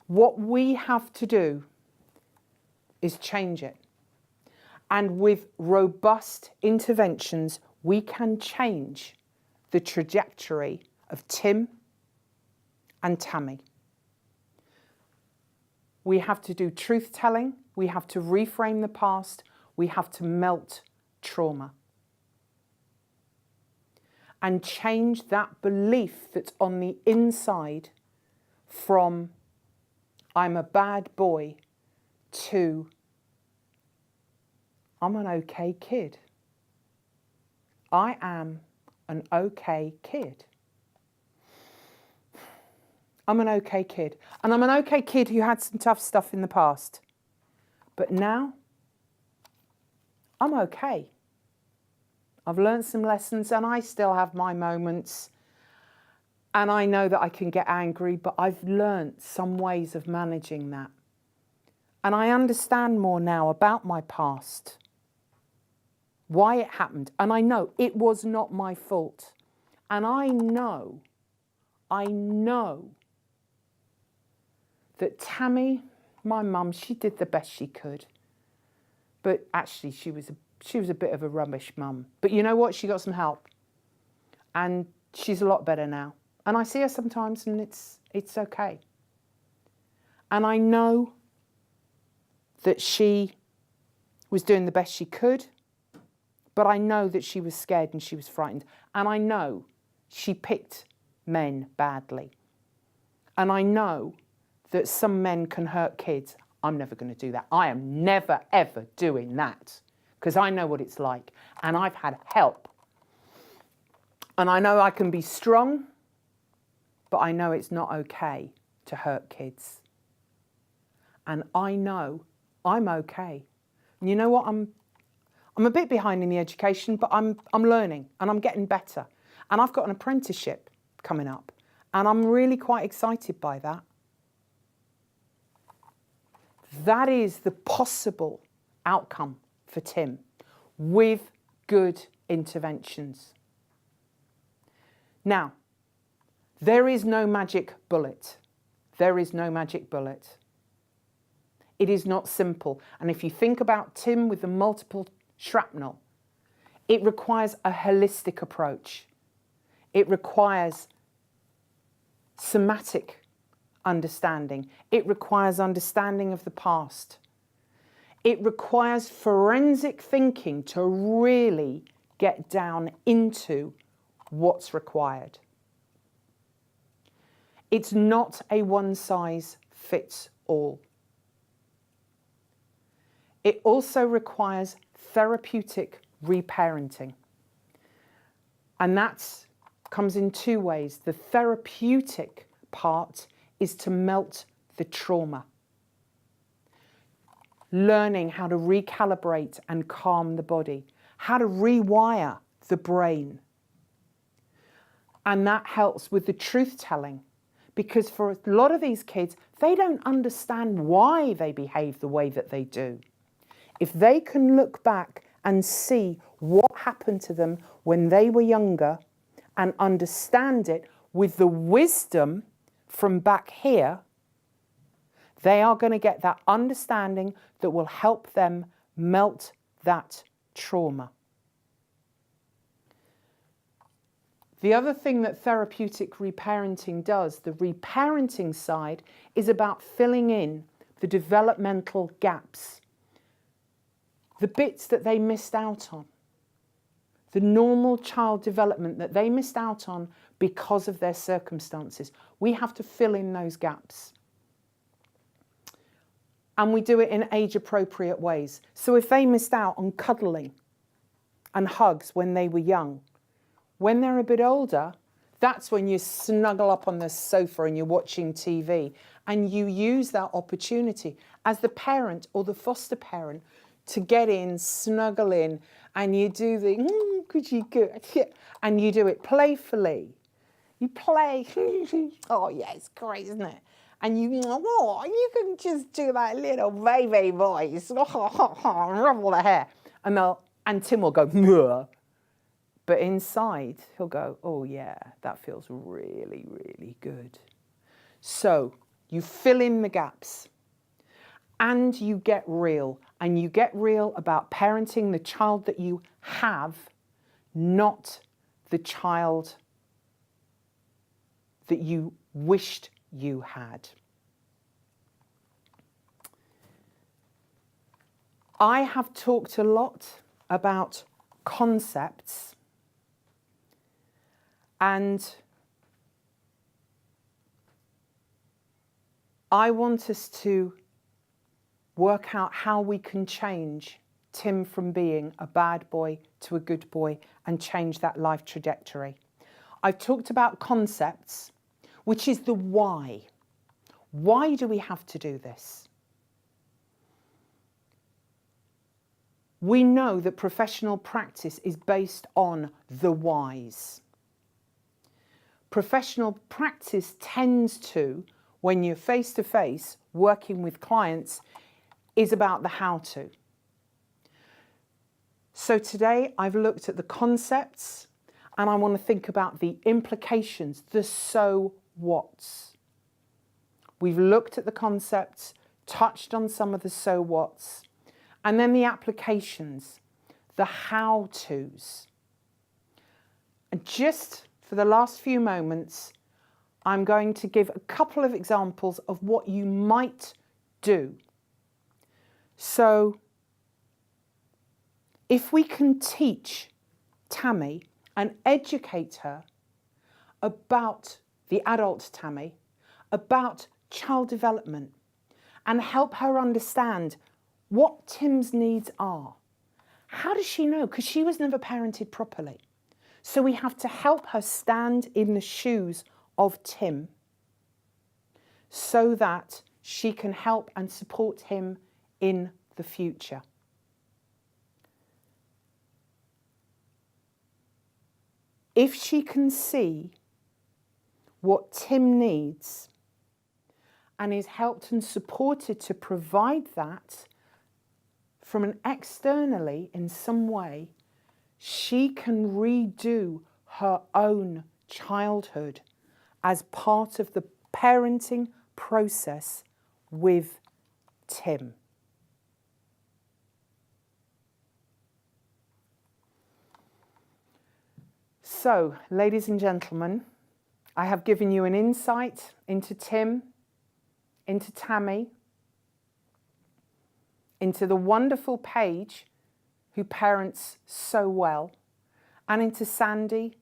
What we have to do is change it. And with robust interventions, we can change the trajectory of Tim and Tammy. We have to do truth-telling. We have to reframe the past. We have to melt trauma. And change that belief that's on the inside from I'm a bad boy to I'm an okay kid. I am an okay kid. I'm an okay kid. And I'm an okay kid who had some tough stuff in the past. But now, I'm okay. I've learned some lessons and I still have my moments. And I know that I can get angry, but I've learned some ways of managing that. And I understand more now about my past, why it happened. And I know it was not my fault. And I know that Tammy, my mum, she did the best she could. But actually, she was a bit of a rubbish mum. But you know what? She got some help. And she's a lot better now. And I see her sometimes and it's okay. And I know that she was doing the best she could. But I know that she was scared and she was frightened. And I know she picked men badly. And I know that some men can hurt kids. I'm never going to do that. I am never, ever doing that. Because I know what it's like. And I've had help. And I know I can be strong, but I know it's not okay to hurt kids. And I know I'm okay. And you know what? I'm a bit behind in the education, but I'm learning and I'm getting better. And I've got an apprenticeship coming up. And I'm really quite excited by that. That is the possible outcome for Tim with good interventions. Now, there is no magic bullet. There is no magic bullet. It is not simple. And if you think about Tim with the multiple shrapnel, it requires a holistic approach. It requires somatic understanding. It requires understanding of the past. It requires forensic thinking to really get down into what's required. It's not a one-size-fits-all. It also requires therapeutic reparenting. And that comes in two ways. The therapeutic part is to melt the trauma. Learning how to recalibrate and calm the body. How to rewire the brain. And that helps with the truth-telling. Because for a lot of these kids, they don't understand why they behave the way that they do. If they can look back and see what happened to them when they were younger and understand it with the wisdom from back here, they are going to get that understanding that will help them melt that trauma. The other thing that therapeutic reparenting does, the reparenting side, is about filling in the developmental gaps. The bits that they missed out on. The normal child development that they missed out on because of their circumstances. We have to fill in those gaps. And we do it in age-appropriate ways. So if they missed out on cuddling and hugs when they were young, when they're a bit older, that's when you snuggle up on the sofa and you're watching TV. And you use that opportunity as the parent or the foster parent to get in, snuggle in, and you do the, could you go? And you do it playfully. You play, oh yeah, it's great, isn't it? And you can just do that little baby voice, rumble the hair. And Tim will go, Mwah. But inside, he'll go, oh yeah, that feels really, really good. So You fill in the gaps. And you get real. And you get real about parenting the child that you have, not the child that you wished you had. I have talked a lot about concepts, and I want us to work out how we can change Tim from being a bad boy to a good boy and change that life trajectory. I've talked about concepts, which is the why. Why do we have to do this? We know that professional practice is based on the whys. Professional practice tends to, when you're face-to-face working with clients, is about the how-to. So today I've looked at the concepts and I want to think about the implications, the so whats. We've looked at the concepts, touched on some of the so whats, and then the applications, the how-tos. And just for the last few moments, I'm going to give a couple of examples of what you might do. So, if we can teach Tammy and educate her about the adult Tammy, about child development, and help her understand what Tim's needs are. How does she know? Because she was never parented properly. So we have to help her stand in the shoes of Tim so that she can help and support him in the future. If she can see what Tim needs and is helped and supported to provide that from an externally in some way, she can redo her own childhood as part of the parenting process with Tim. So, ladies and gentlemen, I have given you an insight into Tim, into Tammy, into the wonderful Paige, who parents so well, and into Sandy,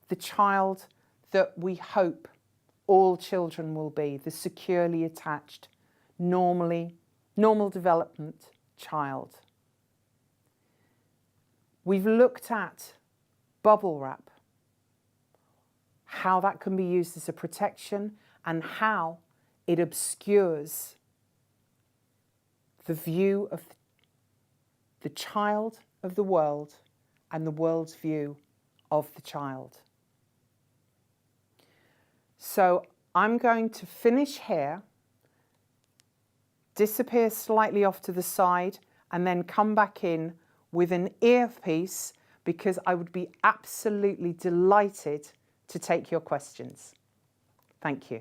the child that we hope all children will be, the securely attached, normal development child. We've looked at bubble wrap, how that can be used as a protection and how it obscures the view of the child of the world and the world's view of the child. So I'm going to finish here, disappear slightly off to the side, and then come back in with an earpiece, because I would be absolutely delighted to take your questions. Thank you.